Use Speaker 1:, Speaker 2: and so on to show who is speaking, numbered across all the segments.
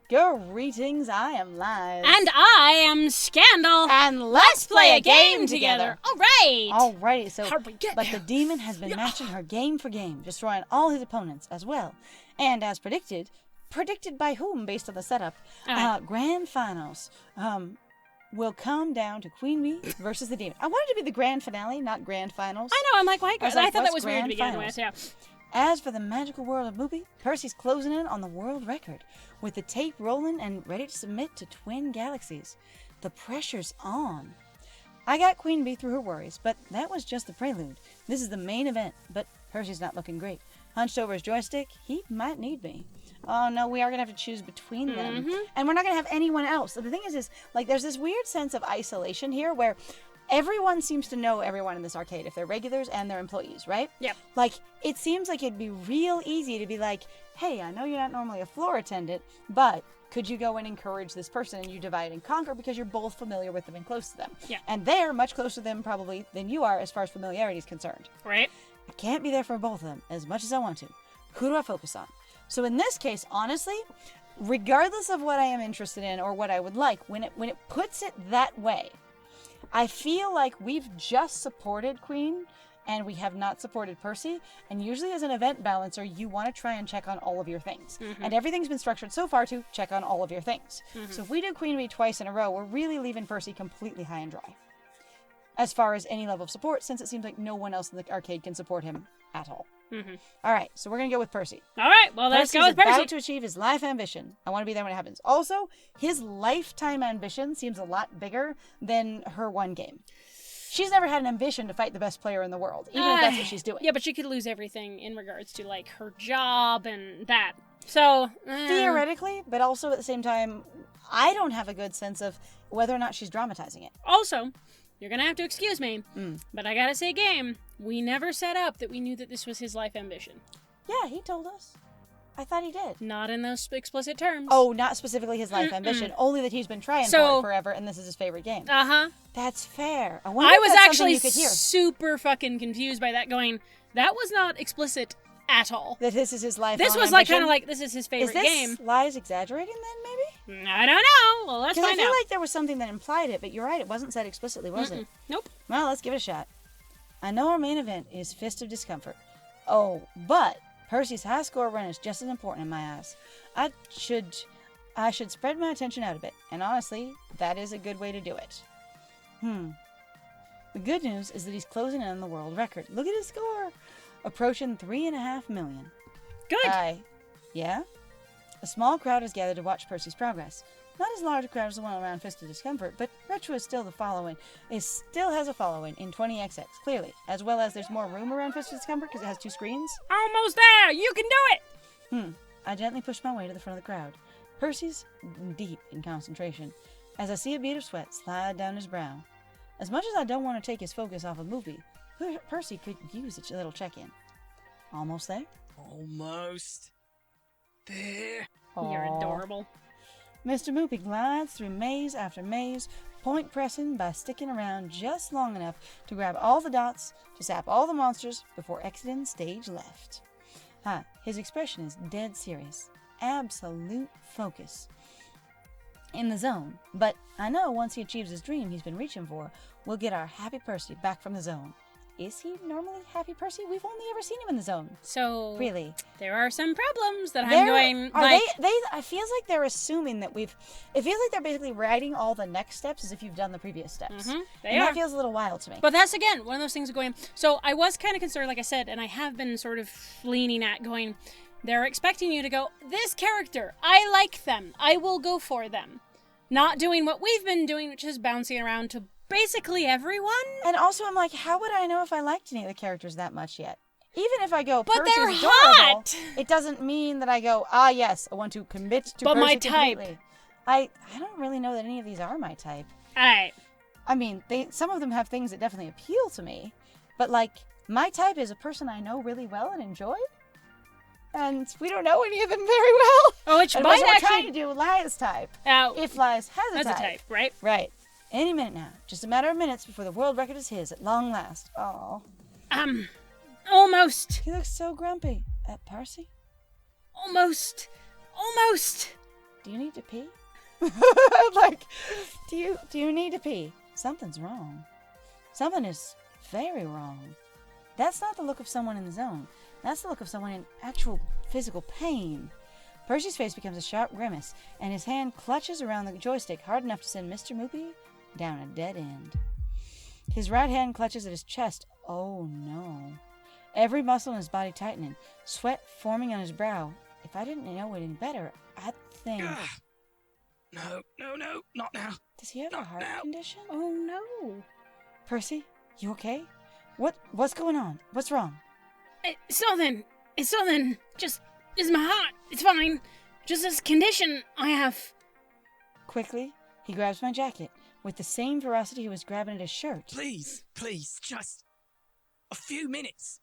Speaker 1: Greetings, I am Lies.
Speaker 2: And I am Scandal.
Speaker 1: And let's play a game together.
Speaker 2: Alright,
Speaker 1: so,
Speaker 2: how'd we get
Speaker 1: but
Speaker 2: there?
Speaker 1: the demon has been matching her game for game, destroying all his opponents as well. And as predicted by whom based on the setup, grand finals will come down to Queen Bee versus the demon. I wanted to be the grand finale, not grand finals.
Speaker 2: I know, I'm like, why? I thought that was
Speaker 1: grand
Speaker 2: weird to begin
Speaker 1: finals?
Speaker 2: with, yeah.
Speaker 1: As for the magical world of Moopy, Percy's closing in on the world record, with the tape rolling and ready to submit to twin galaxies. The pressure's on. I got Queen Bee through her worries, but that was just the prelude. This is the main event, but Percy's not looking great. Hunched over his joystick, he might need me. Oh no, we are going to have to choose between them. And we're not going to have anyone else. So the thing is, like, there's this weird sense of isolation here where everyone seems to know everyone in this arcade, if they're regulars and they're employees, right?
Speaker 2: Yep.
Speaker 1: Like, it seems like it'd be real easy to be like, hey, I know you're not normally a floor attendant, but could you go and encourage this person, and you divide and conquer because you're both familiar with them and close to them.
Speaker 2: Yeah.
Speaker 1: And they're much closer to them probably than you are as far as familiarity is concerned.
Speaker 2: Right.
Speaker 1: I can't be there for both of them as much as I want to. Who do I focus on? So in this case, honestly, regardless of what I am interested in or what I would like, when it puts it that way, I feel like we've just supported Queen and we have not supported Percy. And usually as an event balancer, you want to try and check on all of your things. And everything's been structured so far to check on all of your things. So if we do Queen Bee twice in a row, we're really leaving Percy completely high and dry as far as any level of support, since it seems like no one else in the arcade can support him at all. All right, so we're going to go with Percy.
Speaker 2: All right, well, let's go with
Speaker 1: Percy's
Speaker 2: Percy.
Speaker 1: about to achieve his life ambition. I want to be there when it happens. Also, his lifetime ambition seems a lot bigger than her one game. She's never had an ambition to fight the best player in the world, even if that's what she's doing.
Speaker 2: Yeah, but she could lose everything in regards to, like, her job and that. So,
Speaker 1: Theoretically, but also at the same time, I don't have a good sense of whether or not she's dramatizing it.
Speaker 2: Also, you're going to have to excuse me, but I got to say, game, we never set up that we knew that this was his life ambition.
Speaker 1: Yeah, he told us. I thought he did.
Speaker 2: Not in those explicit terms.
Speaker 1: Oh, not specifically his life ambition, only that he's been trying for it forever, and this is his favorite game. That's fair. I
Speaker 2: was actually super fucking confused by that, going, that was not explicit at all.
Speaker 1: That this is his life
Speaker 2: This was
Speaker 1: ambition?
Speaker 2: like kind of like, this is his favorite game.
Speaker 1: Is this Lies exaggerating then, maybe?
Speaker 2: I don't know. Well, let's find out.
Speaker 1: Because I feel like there was something that implied it, but you're right, it wasn't said explicitly, was it?
Speaker 2: Nope.
Speaker 1: Well, let's give it a shot. I know our main event is Fist of Discomfort. Oh, but Percy's high score run is just as important in my eyes. I should spread my attention out a bit, and honestly, that is a good way to do it. The good news is that he's closing in on the world record. Look at his score! Approaching 3.5 million.
Speaker 2: Good.
Speaker 1: Yeah? A small crowd has gathered to watch Percy's progress. Not as large a crowd as the one around Fist of Discomfort, but Retro is still the following. It still has a following in 20XX, clearly. As well as there's more room around Fist of Discomfort because it has 2 screens.
Speaker 2: Almost there! You can do it!
Speaker 1: I gently push my way to the front of the crowd. Percy's deep in concentration, as I see a bead of sweat slide down his brow. As much as I don't want to take his focus off of Moopy, Percy could use a little check-in. Almost there?
Speaker 3: Almost there.
Speaker 2: You're adorable.
Speaker 1: Mr. Moopy glides through maze after maze, point pressing by sticking around just long enough to grab all the dots, to zap all the monsters before exiting stage left. His expression is dead serious. Absolute focus. In the zone. But I know once he achieves his dream he's been reaching for, we'll get our happy Percy back from the zone. Is he normally happy Percy? We've only ever seen him in the zone.
Speaker 2: So
Speaker 1: really,
Speaker 2: there are some problems that I'm going.
Speaker 1: I feels like they're assuming that it feels like they're basically writing all the next steps as if you've done the previous steps. That feels a little wild to me.
Speaker 2: But that's again one of those things of going. So I was kind of concerned, like I said, and I have been sort of leaning at going. They're expecting you to go, this character, I like them, I will go for them. Not doing what we've been doing, which is bouncing around to basically everyone.
Speaker 1: And also I'm like, how would I know if I liked any of the characters that much yet? Even if I go,
Speaker 2: but
Speaker 1: Percy's
Speaker 2: they're
Speaker 1: adorable,
Speaker 2: hot!
Speaker 1: It doesn't mean that I go, yes, I want to commit to
Speaker 2: but
Speaker 1: Percy
Speaker 2: my type.
Speaker 1: Completely. I don't really know that any of these are my type.
Speaker 2: Alright.
Speaker 1: I mean, some of them have things that definitely appeal to me, but like, my type is a person I know really well and enjoy. And we don't know any of them very well.
Speaker 2: Oh, which might
Speaker 1: we're
Speaker 2: actually
Speaker 1: trying to do Lies type. If Lies has a type.
Speaker 2: Right?
Speaker 1: Right. Any minute now. Just a matter of minutes before the world record is his at long last. Oh.
Speaker 2: Almost.
Speaker 1: He looks so grumpy. Percy?
Speaker 2: Almost.
Speaker 1: do you need to pee? Do you need to pee? Something's wrong. Something is very wrong. That's not the look of someone in the zone. That's the look of someone in actual physical pain. Percy's face becomes a sharp grimace, and his hand clutches around the joystick hard enough to send Mr. Moopy down a dead end. His right hand clutches at his chest. Oh no. Every muscle in his body tightening, sweat forming on his brow. If I didn't know any better, I'd think...
Speaker 3: No, not now.
Speaker 1: Does he have a heart condition?
Speaker 2: Oh no.
Speaker 1: Percy, you okay? What's going on? What's wrong?
Speaker 2: It's nothing. Just my heart. It's fine. Just this condition I have.
Speaker 1: Quickly, he grabs my jacket with the same ferocity he was grabbing at his shirt.
Speaker 3: Please, just a few minutes.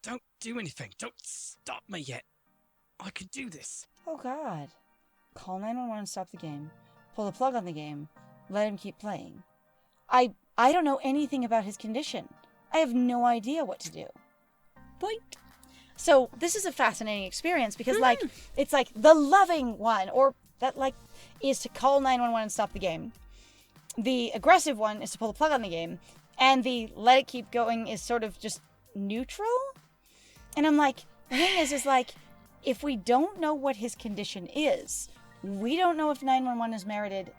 Speaker 3: Don't do anything. Don't stop me yet. I can do this.
Speaker 1: Oh God. Call 911 and stop the game. Pull the plug on the game. Let him keep playing. I don't know anything about his condition. I have no idea what to do.
Speaker 2: Point.
Speaker 1: So this is a fascinating experience because it's like the loving one, or that is to call 911 and stop the game. The aggressive one is to pull the plug on the game, and the let it keep going is sort of just neutral. And I'm like, the thing is if we don't know what his condition is, we don't know if 911 is merited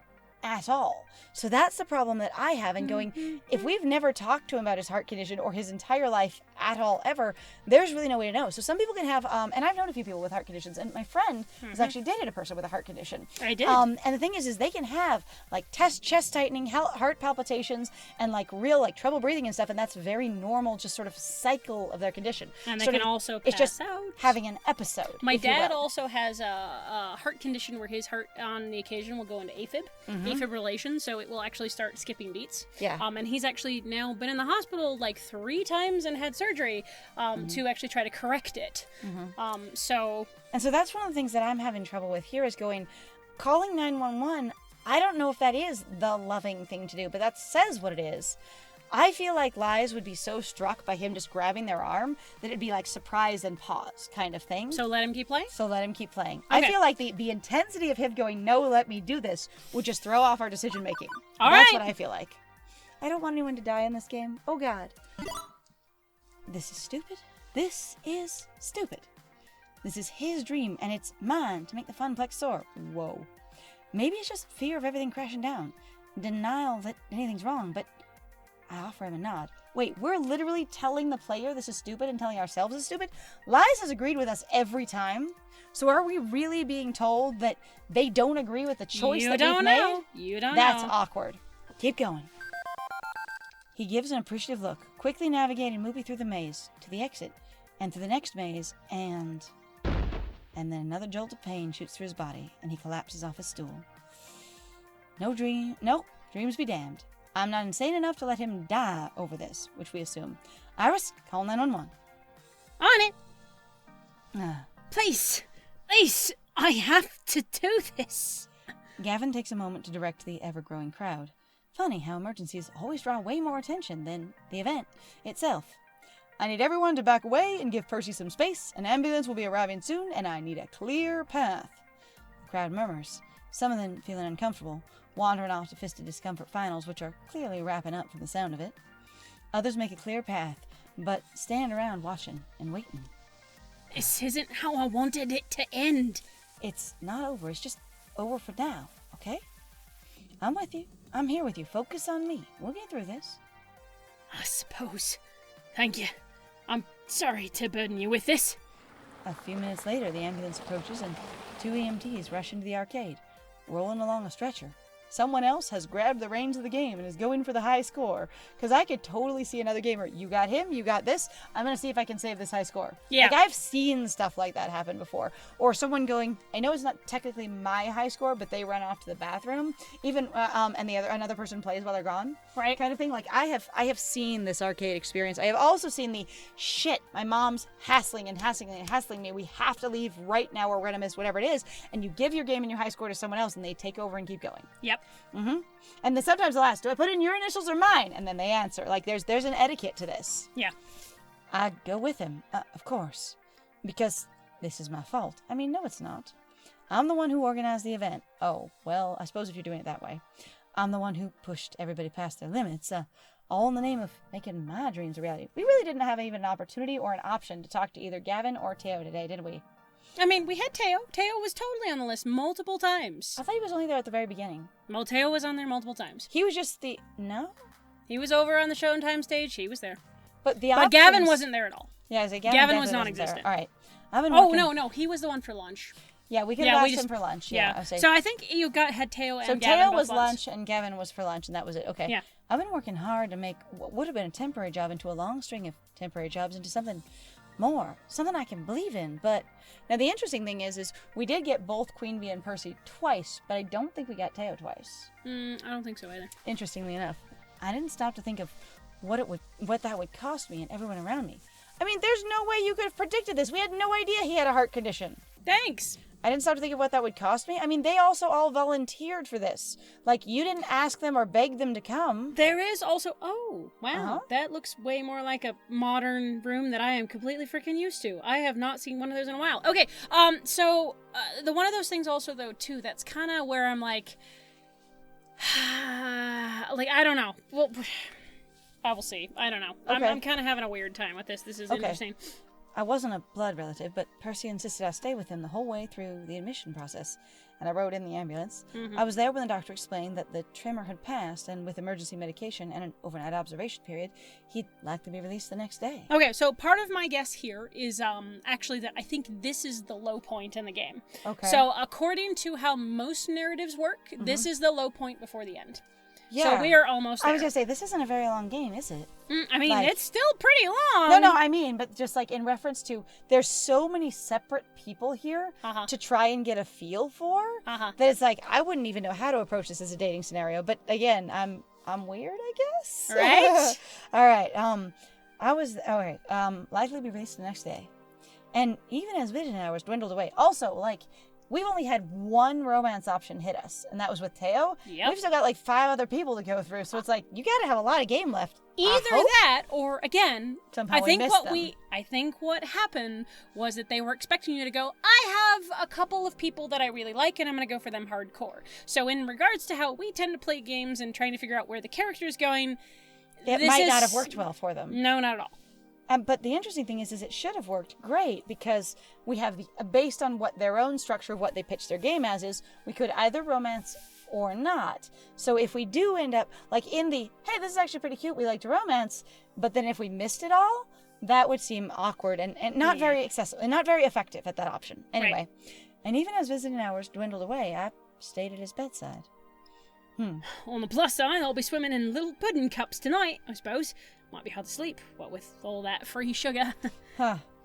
Speaker 1: at all. So that's the problem that I have in going, if we've never talked to him about his heart condition or his entire life at all ever, there's really no way to know. So some people can have, and I've known a few people with heart conditions, and my friend has actually dated a person with a heart condition.
Speaker 2: I did.
Speaker 1: And the thing is they can have chest tightening, heart palpitations, and real trouble breathing and stuff, and that's very normal, just sort of cycle of their condition.
Speaker 2: And they can also pass
Speaker 1: it's just
Speaker 2: out.
Speaker 1: Having an episode.
Speaker 2: My dad also has a heart condition where his heart on the occasion will go into AFib, afibrillation, so it will actually start skipping beats.
Speaker 1: Yeah.
Speaker 2: And he's actually now been in the hospital 3 times and had surgery to actually try to correct it. So
Speaker 1: that's one of the things that I'm having trouble with here is calling 911. I don't know if that is the loving thing to do, but that says what it is. I feel like Liz would be so struck by him just grabbing their arm that it'd be surprise and pause kind of thing.
Speaker 2: So let him keep playing?
Speaker 1: Okay. I feel like the intensity of him going, no, let me do this, would just throw off our decision making. That's what I feel like. I don't want anyone to die in this game. Oh God. This is stupid. This is stupid. This is his dream, and it's mine to make the funplex soar. Whoa. Maybe it's just fear of everything crashing down. Denial that anything's wrong, but I offer him a nod. Wait, we're literally telling the player this is stupid and telling ourselves it's stupid? Liz has agreed with us every time. So are we really being told that they don't agree with the choice that we've made?
Speaker 2: You don't know.
Speaker 1: That's awkward. Keep going. He gives an appreciative look, quickly navigating Moopy through the maze, to the exit, and through the next maze, and then another jolt of pain shoots through his body, and he collapses off his stool. Nope, dreams be damned. I'm not insane enough to let him die over this, which we assume. Iris, call 911.
Speaker 2: On it. Please, I have to do this.
Speaker 1: Gavin takes a moment to direct the ever-growing crowd. Funny how emergencies always draw way more attention than the event itself. I need everyone to back away and give Percy some space. An ambulance will be arriving soon, and I need a clear path. The crowd murmurs, some of them feeling uncomfortable, wandering off to Fisted Discomfort finals, which are clearly wrapping up from the sound of it. Others make a clear path, but stand around watching and waiting.
Speaker 2: This isn't how I wanted it to end.
Speaker 1: It's not over. It's just over for now, okay? I'm with you. I'm here with you. Focus on me. We'll get through this.
Speaker 2: I suppose. Thank you. I'm sorry to burden you with this.
Speaker 1: A few minutes later, the ambulance approaches and 2 EMTs rush into the arcade, rolling along a stretcher. Someone else has grabbed the reins of the game and is going for the high score. Because I could totally see another gamer. You got him, you got this. I'm going to see if I can save this high score.
Speaker 2: Yeah.
Speaker 1: I've seen stuff like that happen before. Or someone going, I know it's not technically my high score, but they run off to the bathroom. Even, and another person plays while they're gone.
Speaker 2: Right.
Speaker 1: Kind of thing. I have seen this arcade experience. I have also seen the shit. My mom's hassling me. We have to leave right now or we're going to miss whatever it is. And you give your game and your high score to someone else and they take over and keep going.
Speaker 2: Yep.
Speaker 1: Mm-hmm. And then sometimes they'll ask, do I put in your initials or mine? And then they answer. There's an etiquette to this.
Speaker 2: Yeah.
Speaker 1: I'd go with him, of course. Because this is my fault. I mean, no, it's not. I'm the one who organized the event. Oh, well, I suppose if you're doing it that way. I'm the one who pushed everybody past their limits, all in the name of making my dreams a reality. We really didn't have even an opportunity or an option to talk to either Gavin or Teo today, did we?
Speaker 2: I mean, we had Teo. Teo was totally on the list multiple times.
Speaker 1: I thought he was only there at the very beginning.
Speaker 2: Well, Teo was on there multiple times.
Speaker 1: He was just No?
Speaker 2: He was over on the show and time stage. He was there.
Speaker 1: But
Speaker 2: Gavin wasn't there at all.
Speaker 1: Yeah, Gavin
Speaker 2: was
Speaker 1: definitely
Speaker 2: non-existent.
Speaker 1: All right.
Speaker 2: No. He was the one for lunch.
Speaker 1: Yeah, we could have asked him for lunch. Yeah.
Speaker 2: So I think you had Teo and
Speaker 1: so
Speaker 2: Gavin.
Speaker 1: So Teo
Speaker 2: both
Speaker 1: was lunch and Gavin was for lunch, and that was it. Okay.
Speaker 2: Yeah.
Speaker 1: I've been working hard to make what would have been a temporary job into a long string of temporary jobs into something more, something I can believe in. But now the interesting thing is we did get both Queen Bee and Percy twice, but I don't think we got Teo twice.
Speaker 2: I don't think so either.
Speaker 1: Interestingly enough, I didn't stop to think of what that would cost me and everyone around me. I mean, there's no way you could have predicted this. We had no idea he had a heart condition.
Speaker 2: Thanks.
Speaker 1: I didn't stop to think of what that would cost me. I mean, they also all volunteered for this. Like, you didn't ask them or beg them to come.
Speaker 2: There is also... Oh, wow. That looks way more like a modern room that I am completely freaking used to. I have not seen one of those in a while. Okay, the one of those things also, though, too, that's kind of where I'm like... I don't know. Well, I will see. I don't know.
Speaker 1: Okay.
Speaker 2: I'm kind of having a weird time with this. This is interesting.
Speaker 1: I wasn't a blood relative, but Percy insisted I stay with him the whole way through the admission process, and I rode in the ambulance.
Speaker 2: Mm-hmm.
Speaker 1: I was there when the doctor explained that the tremor had passed, and with emergency medication and an overnight observation period, he'd likely be released the next day.
Speaker 2: Okay, so part of my guess here is actually that I think this is the low point in the game.
Speaker 1: Okay.
Speaker 2: So according to how most narratives work, this is the low point before the end.
Speaker 1: Yeah.
Speaker 2: So we are almost there.
Speaker 1: I was going to say, this isn't a very long game, is it?
Speaker 2: I mean, it's still pretty long.
Speaker 1: No, I mean, but just like in reference to, there's so many separate people here to try and get a feel for that it's like, I wouldn't even know how to approach this as a dating scenario. But again, I'm weird, I guess.
Speaker 2: Right?
Speaker 1: All right. Likely be released the next day. And even as vision hours dwindled away, also, like, we've only had one romance option hit us, and that was with Teo.
Speaker 2: Yep.
Speaker 1: We've still got like 5 other people to go through, so it's like, you gotta have a lot of game left.
Speaker 2: Either that, or again,
Speaker 1: somehow
Speaker 2: I think
Speaker 1: I
Speaker 2: think what happened was that they were expecting you to go, I have a couple of people that I really like, and I'm going to go for them hardcore. So in regards to how we tend to play games and trying to figure out where the character's going,
Speaker 1: it might not have worked well for them.
Speaker 2: No, not at all.
Speaker 1: But the interesting thing is it should have worked great, because we have, based on what their own structure of what they pitched their game as is, we could either romance or not. So if we do end up, like in the, hey, this is actually pretty cute, we like to romance, but then if we missed it all, that would seem awkward and not very accessible, and not very effective at that option. Anyway, and even as visiting hours dwindled away, I stayed at his bedside.
Speaker 2: On the plus side, I'll be swimming in little pudding cups tonight, I suppose. Might be hard to sleep, what with all that free sugar.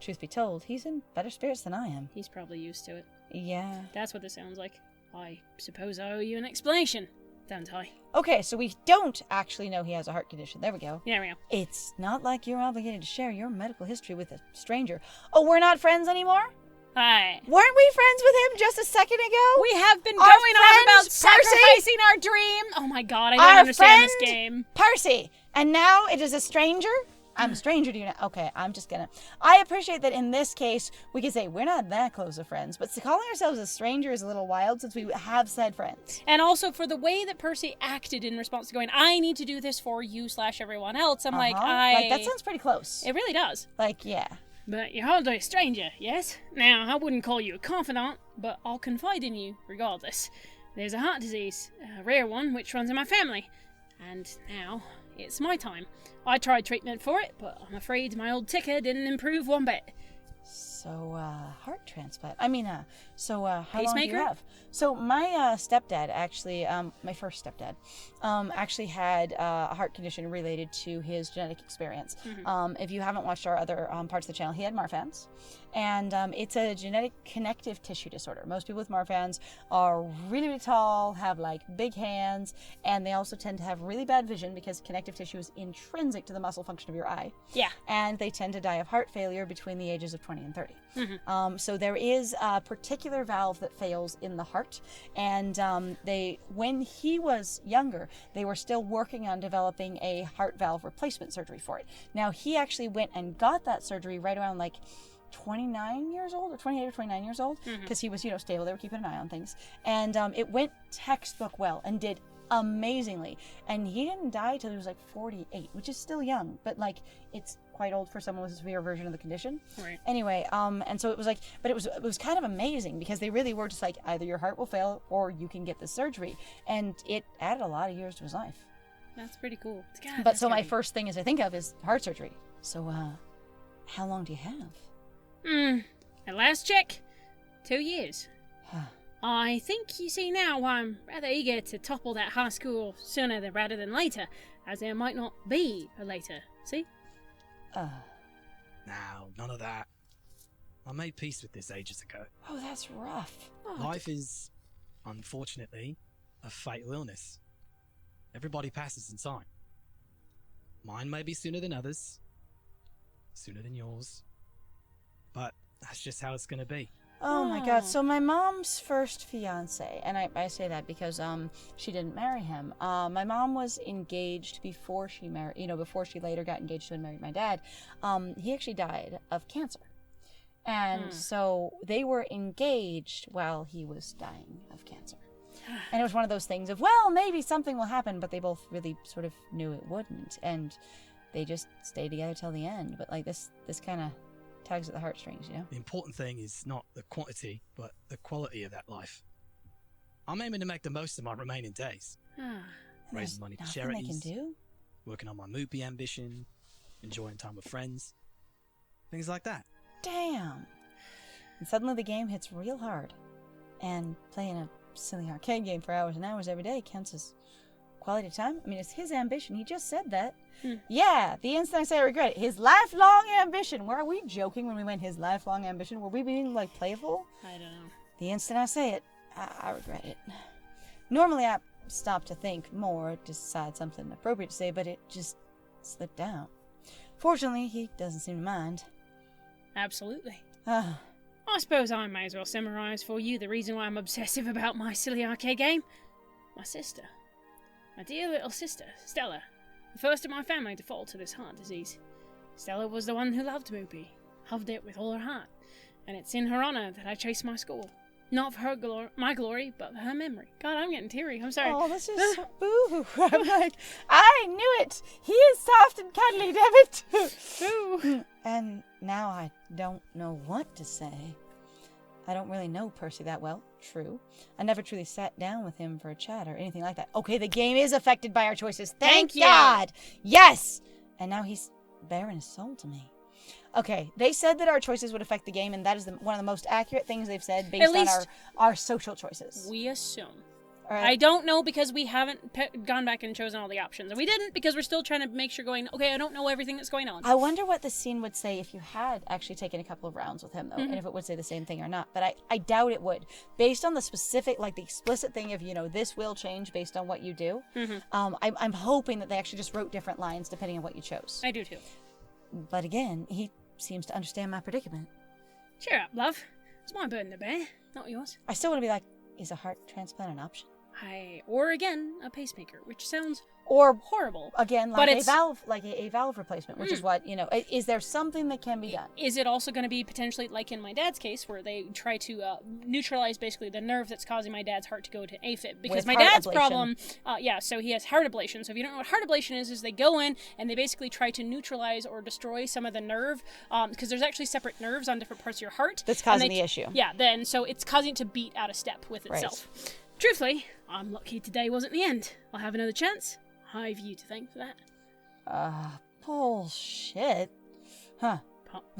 Speaker 1: Truth be told, he's in better spirits than I am.
Speaker 2: He's probably used to it.
Speaker 1: Yeah.
Speaker 2: That's what this sounds like. I suppose I owe you an explanation, don't I?
Speaker 1: Okay, so we don't actually know he has a heart condition. There we go.
Speaker 2: There we go.
Speaker 1: It's not like you're obligated to share your medical history with a stranger. Oh, we're not friends anymore?
Speaker 2: Hi.
Speaker 1: Weren't we friends with him just a second ago?
Speaker 2: We have been
Speaker 1: Our
Speaker 2: going on about
Speaker 1: friend,
Speaker 2: sacrificing our dream. Oh my god, I don't understand this game.
Speaker 1: Percy. And now it is a stranger? I'm a stranger to you now. Okay, I'm just gonna... I appreciate that in this case, we can say we're not that close of friends, but calling ourselves a stranger is a little wild since we have said friends.
Speaker 2: And also for the way that Percy acted in response to going, I need to do this for you / everyone else, I'm like,
Speaker 1: that sounds pretty close.
Speaker 2: It really does.
Speaker 1: Like, yeah.
Speaker 2: But you're hardly a stranger, yes? Now, I wouldn't call you a confidant, but I'll confide in you regardless. There's a heart disease, a rare one, which runs in my family. And now, it's my time. I tried treatment for it, but I'm afraid my old ticker didn't improve one bit.
Speaker 1: So, heart transplant. I mean, how long do you
Speaker 2: Pacemaker?
Speaker 1: have? So, my stepdad actually, my first stepdad, actually had a heart condition related to his genetic experience. If you haven't watched our other parts of the channel, he had Marfan's. And it's a genetic connective tissue disorder. Most people with Marfan's are really, really tall, have like big hands, and they also tend to have really bad vision because connective tissue is intrinsic to the muscle function of your eye.
Speaker 2: Yeah.
Speaker 1: And they tend to die of heart failure between the ages of 20 and 30. So there is a particular valve that fails in the heart, and when he was younger, they were still working on developing a heart valve replacement surgery for it. Now, he actually went and got that surgery right around like 29 years old, or 28 or 29 years old, because he was, stable. They were keeping an eye on things. And it went textbook well and did amazingly. And he didn't die till he was like 48, which is still young, but like it's quite old for someone with a severe version of the condition.
Speaker 2: Right.
Speaker 1: Anyway, and so it was like, but it was kind of amazing because they really were just like, either your heart will fail or you can get this surgery. And it added a lot of years to his life.
Speaker 2: That's pretty cool.
Speaker 1: God, but so my first thing I think of is heart surgery. So, how long do you have?
Speaker 2: At last check, 2 years. I think you see now why I'm rather eager to topple that high school sooner rather than later, as there might not be a later. See?
Speaker 3: Now, none of that. I made peace with this ages ago.
Speaker 1: Oh, that's rough.
Speaker 3: Life is, unfortunately, a fatal illness. Everybody passes in time. Mine may be sooner than others, sooner than yours, but that's just how it's gonna be.
Speaker 1: Oh my God. So my mom's first fiance, and I say that because she didn't marry him. My mom was engaged before she married, before she later got engaged to and married my dad. He actually died of cancer. And so they were engaged while he was dying of cancer. And it was one of those things of, well, maybe something will happen, but they both really sort of knew it wouldn't. And they just stayed together till the end. But like this kind of tugs at the heartstrings,
Speaker 3: The important thing is not the quantity, but the quality of that life. I'm aiming to make the most of my remaining days. Raising money for charities,
Speaker 1: they can do?
Speaker 3: Working on my movie ambition, enjoying time with friends, things like that.
Speaker 1: Damn. And suddenly the game hits real hard. And playing a silly arcade game for hours and hours every day counts as quality time. I mean, it's his ambition. He just said that. Yeah, the instant I say I regret it. His lifelong ambition. Were we joking when we went his lifelong ambition? Were we being, like, playful?
Speaker 2: I don't know.
Speaker 1: The instant I say it, I regret it. Normally I stop to think more, decide something appropriate to say, but it just slipped out. Fortunately, he doesn't seem to mind.
Speaker 2: Absolutely. I suppose I may as well summarize for you the reason why I'm obsessive about my silly arcade game. My sister. My dear little sister, Stella. The first of my family to fall to this heart disease. Stella was the one who loved Moopy. Loved it with all her heart. And it's in her honor that I chase my school. Not for her my glory, but for her memory. God, I'm getting teary. I'm sorry.
Speaker 1: Oh, this is boo. I'm like, I knew it. He is soft and cuddly, damn it. Boo. And now I don't know what to say. I don't really know Percy that well. True. I never truly sat down with him for a chat or anything like that. Okay, the game is affected by our choices. Thank God. Yes. And now he's bearing his soul to me. Okay, they said that our choices would affect the game, and that is one of the most accurate things they've said based on our social choices.
Speaker 2: We assume.
Speaker 1: Right.
Speaker 2: I don't know because we haven't gone back and chosen all the options. And we didn't because we're still trying to make sure okay, I don't know everything that's going on.
Speaker 1: I wonder what the scene would say if you had actually taken a couple of rounds with him, though, and if it would say the same thing or not. But I doubt it would. Based on the specific, like the explicit thing of, this will change based on what you do, I'm hoping that they actually just wrote different lines depending on what you chose.
Speaker 2: I do too.
Speaker 1: But again, he seems to understand my predicament.
Speaker 2: Cheer up, love. It's my burden to bear, not yours.
Speaker 1: I still want to be like, is a heart transplant an option?
Speaker 2: Or again, a pacemaker, which sounds
Speaker 1: or
Speaker 2: horrible.
Speaker 1: Again, like a valve replacement, which is what, is there something that can be done? Is
Speaker 2: it also going to be potentially like in my dad's case where they try to neutralize basically the nerve that's causing my dad's heart to go to AFib? Because
Speaker 1: with
Speaker 2: my dad's ablation. Problem, so he has heart ablation. So if you don't know what heart ablation is they go in and they basically try to neutralize or destroy some of the nerve, because there's actually separate nerves on different parts of your heart.
Speaker 1: That's causing the issue.
Speaker 2: Yeah, then so it's causing it to beat out of step with itself. Right. Truthfully, I'm lucky today wasn't the end. I'll have another chance. I've you to thank for that.
Speaker 1: Bullshit. Huh.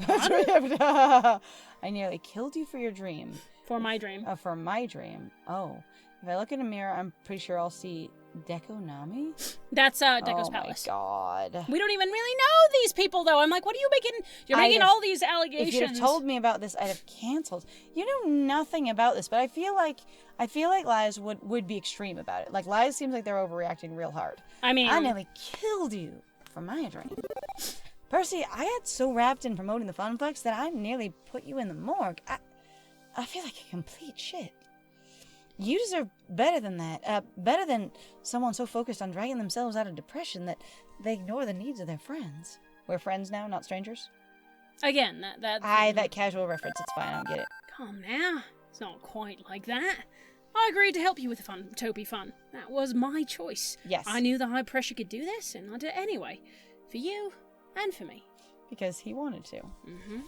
Speaker 1: I nearly killed you for your dream.
Speaker 2: For my dream.
Speaker 1: For my dream. Oh. If I look in a mirror, I'm pretty sure I'll see Dekonami?
Speaker 2: That's Deko's palace.
Speaker 1: Oh my God.
Speaker 2: We don't even really know these people, though. I'm like, what are you making? You're making all these allegations.
Speaker 1: If you'd have told me about this, I'd have canceled. You know nothing about this, but I feel like Lies would be extreme about it. Like, Lies seems like they're overreacting real hard.
Speaker 2: I mean,
Speaker 1: I nearly killed you for my dream. Percy, I got so wrapped in promoting the Funplex that I nearly put you in the morgue. I feel like a complete shit. You deserve better than that. Better than someone so focused on dragging themselves out of depression that they ignore the needs of their friends. We're friends now, not strangers?
Speaker 2: Again,
Speaker 1: that casual reference. It's fine. I don't get it.
Speaker 2: Come now. It's not quite like that. I agreed to help you with the fun, Toby fun. That was my choice.
Speaker 1: Yes.
Speaker 2: I knew the High Pressure could do this, and I did it anyway. For you, and for me.
Speaker 1: Because he wanted to.
Speaker 2: Mm-hmm.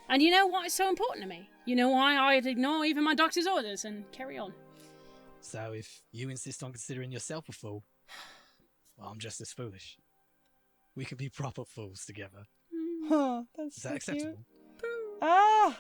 Speaker 2: And you know why it's so important to me? You know why I'd ignore even my doctor's orders and carry on?
Speaker 3: So if you insist on considering yourself a fool, well, I'm just as foolish. We could be proper fools together.
Speaker 1: Oh, that's
Speaker 3: Is that acceptable?
Speaker 1: Ah.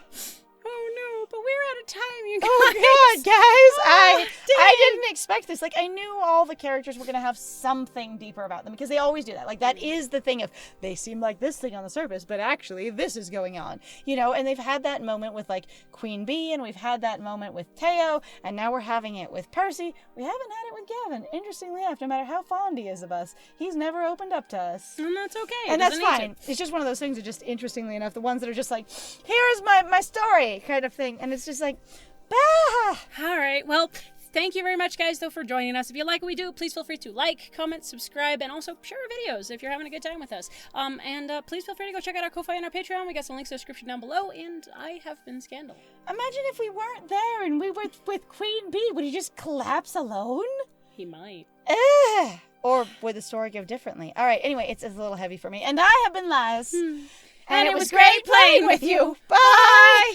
Speaker 2: Oh no, but we're out of time, you guys.
Speaker 1: Oh god, guys!
Speaker 2: dang
Speaker 1: I
Speaker 2: it.
Speaker 1: didn't expect this. Like, I knew all the characters were gonna have something deeper about them because they always do that. Like, that is the thing of they seem like this thing on the surface, but actually this is going on. You know, and they've had that moment with like Queen Bee, and we've had that moment with Teo, and now we're having it with Percy. We haven't had it with Gavin. Interestingly enough, no matter how fond he is of us, he's never opened up to us.
Speaker 2: And that's okay.
Speaker 1: And that's fine. It's just one of those things that just, interestingly enough, the ones that are just like, here's my story kind of thing. And it's just like, bah!
Speaker 2: All right. Well, thank you very much, guys, though, for joining us. If you like what we do, please feel free to like, comment, subscribe, and also share our videos if you're having a good time with us. And please feel free to go check out our Ko-Fi and our Patreon. We got some links in the description down below. And I have been Scandal.
Speaker 1: Imagine if we weren't there and we were with Queen Bee. Would he just collapse alone?
Speaker 2: He might.
Speaker 1: Ugh. Or would the story go differently? All right. Anyway, it's a little heavy for me. And I have been Laz.
Speaker 2: And
Speaker 1: it was great playing with you. Bye!